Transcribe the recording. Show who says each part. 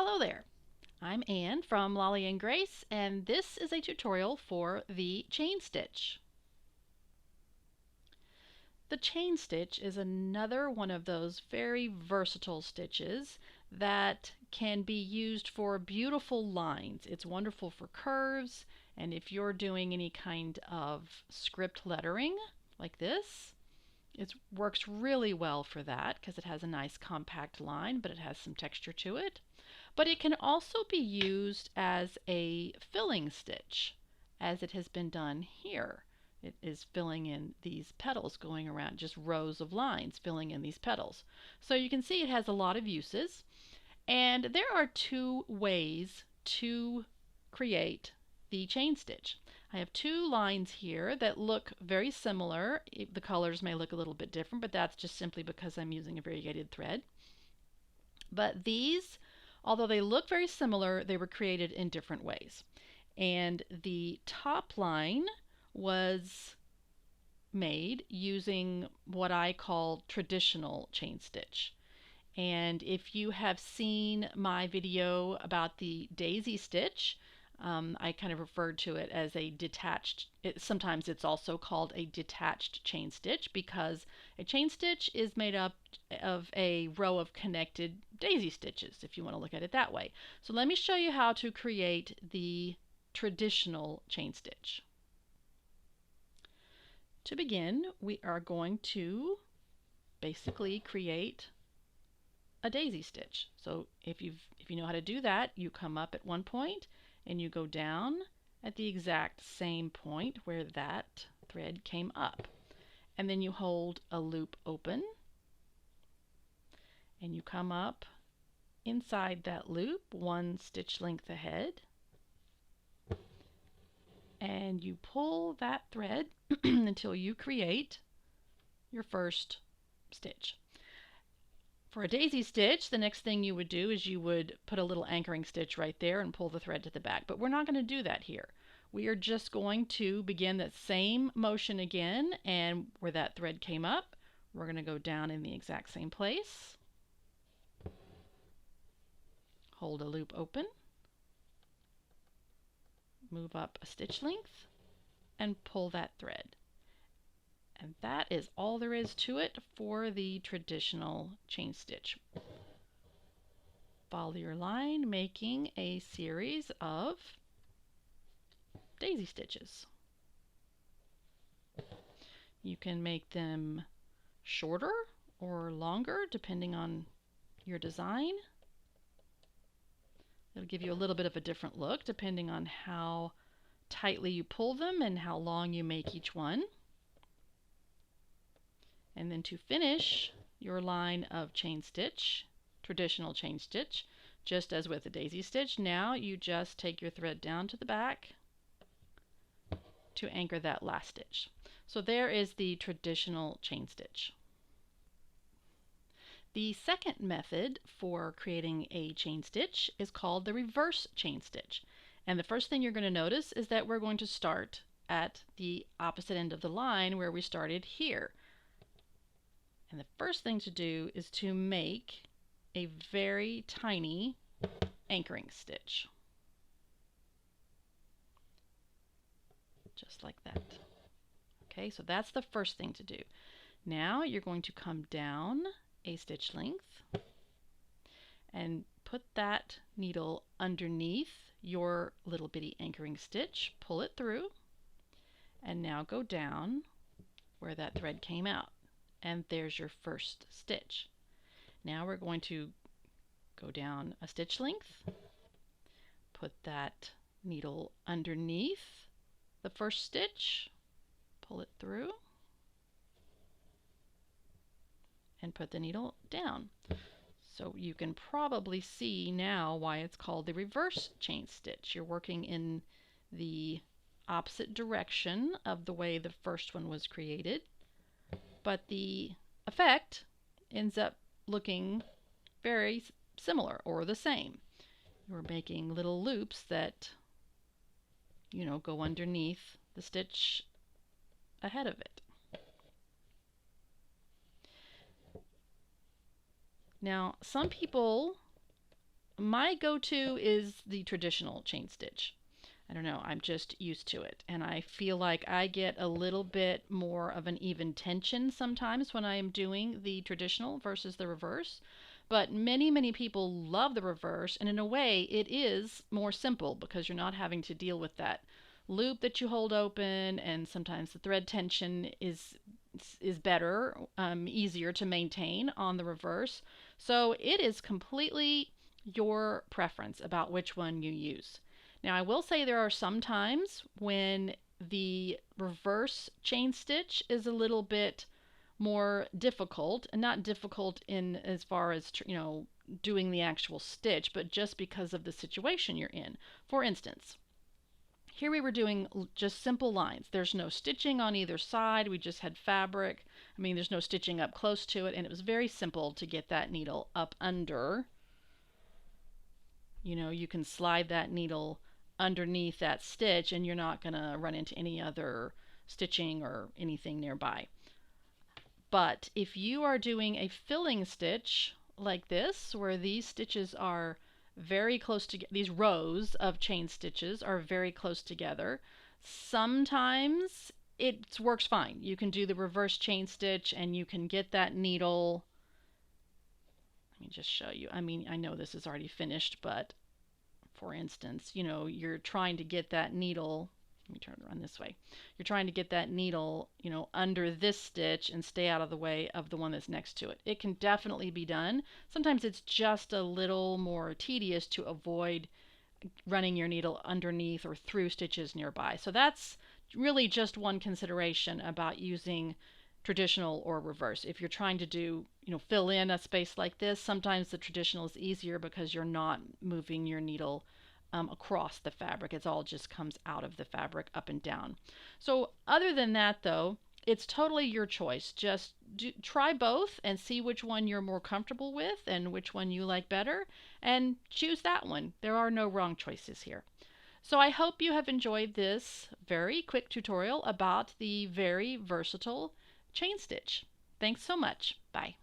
Speaker 1: Hello there, I'm Anne from Lolly and Grace, and this is a tutorial for the chain stitch. The chain stitch is another one of those very versatile stitches that can be used for beautiful lines. It's wonderful for curves, and if you're doing any kind of script lettering like this, it works really well for that because it has a nice compact line, but it has some texture to it. But it can also be used as a filling stitch, as it has been done here. It is filling in these petals, going around just rows of lines filling in these petals. So you can see it has a lot of uses, and there are two ways to create the chain stitch. I have two lines here that look very similar. The colors may look a little bit different, but that's just simply because I'm using a variegated thread. But these, although they look very similar, they were created in different ways. And the top line was made using what I call traditional chain stitch. And if you have seen my video about the daisy stitch, I kind of referred to it as a detached, sometimes it's also called a detached chain stitch because a chain stitch is made up of a row of connected daisy stitches, if you want to look at it that way. So let me show you how to create the traditional chain stitch. To begin, we are going to basically create a daisy stitch. So if you know how to do that, you come up at one point and you go down at the exact same point where that thread came up. And then you hold a loop open and you come up inside that loop one stitch length ahead, and you pull that thread until you create your first stitch. For a daisy stitch, the next thing you would do is you would put a little anchoring stitch right there and pull the thread to the back. But we're not going to do that here. We are just going to begin that same motion again, and where that thread came up, we're going to go down in the exact same place. Hold a loop open, move up a stitch length, and pull that thread. And that is all there is to it for the traditional chain stitch. Follow your line, making a series of daisy stitches. You can make them shorter or longer depending on your design. It'll give you a little bit of a different look depending on how tightly you pull them and how long you make each one. And then to finish your line of chain stitch, traditional chain stitch, just as with a daisy stitch, now you just take your thread down to the back to anchor that last stitch. So there is the traditional chain stitch. The second method for creating a chain stitch is called the reverse chain stitch. And the first thing you're going to notice is that we're going to start at the opposite end of the line where we started here. And the first thing to do is to make a very tiny anchoring stitch. Just like that. Okay, so that's the first thing to do. Now you're going to come down a stitch length and put that needle underneath your little bitty anchoring stitch, pull it through, and now go down where that thread came out. And there's your first stitch. Now we're going to go down a stitch length, put that needle underneath the first stitch, pull it through, and put the needle down. So you can probably see now why it's called the reverse chain stitch. You're working in the opposite direction of the way the first one was created, but the effect ends up looking very similar or the same. You're making little loops that, you know, go underneath the stitch ahead of it. Now, some people my go-to is the traditional chain stitch. I don't know, I'm just used to it. And I feel like I get a little bit more of an even tension sometimes when I am doing the traditional versus the reverse. But many, many people love the reverse, and in a way, it is more simple because you're not having to deal with that loop that you hold open, and sometimes the thread tension is better, easier to maintain on the reverse. So it is completely your preference about which one you use. Now, I will say there are some times when the reverse chain stitch is a little bit more difficult, and not difficult in as far as doing the actual stitch, but just because of the situation you're in. For instance, here we were doing just simple lines. There's no stitching on either side. We just had fabric. I mean, there's no stitching up close to it, and it was very simple to get that needle up under. You can slide that needle underneath that stitch and you're not going to run into any other stitching or anything nearby. But if you are doing a filling stitch like this, where these stitches are very close to these rows of chain stitches are very close together, sometimes it works fine. You can do the reverse chain stitch and you can get that needle. Let me just show you. I mean, I know this is already finished, but for instance, you're trying to get that needle, let me turn it around this way. You're trying to get that needle, under this stitch and stay out of the way of the one that's next to it. It can definitely be done. Sometimes it's just a little more tedious to avoid running your needle underneath or through stitches nearby. So that's really just one consideration about using traditional or reverse. If you're trying to do, fill in a space like this, sometimes the traditional is easier because you're not moving your needle across the fabric. It all just comes out of the fabric up and down. So other than that, though, it's totally your choice. Just try both and see which one you're more comfortable with and which one you like better, and choose that one. There are no wrong choices here. So I hope you have enjoyed this very quick tutorial about the very versatile chain stitch. Thanks so much. Bye.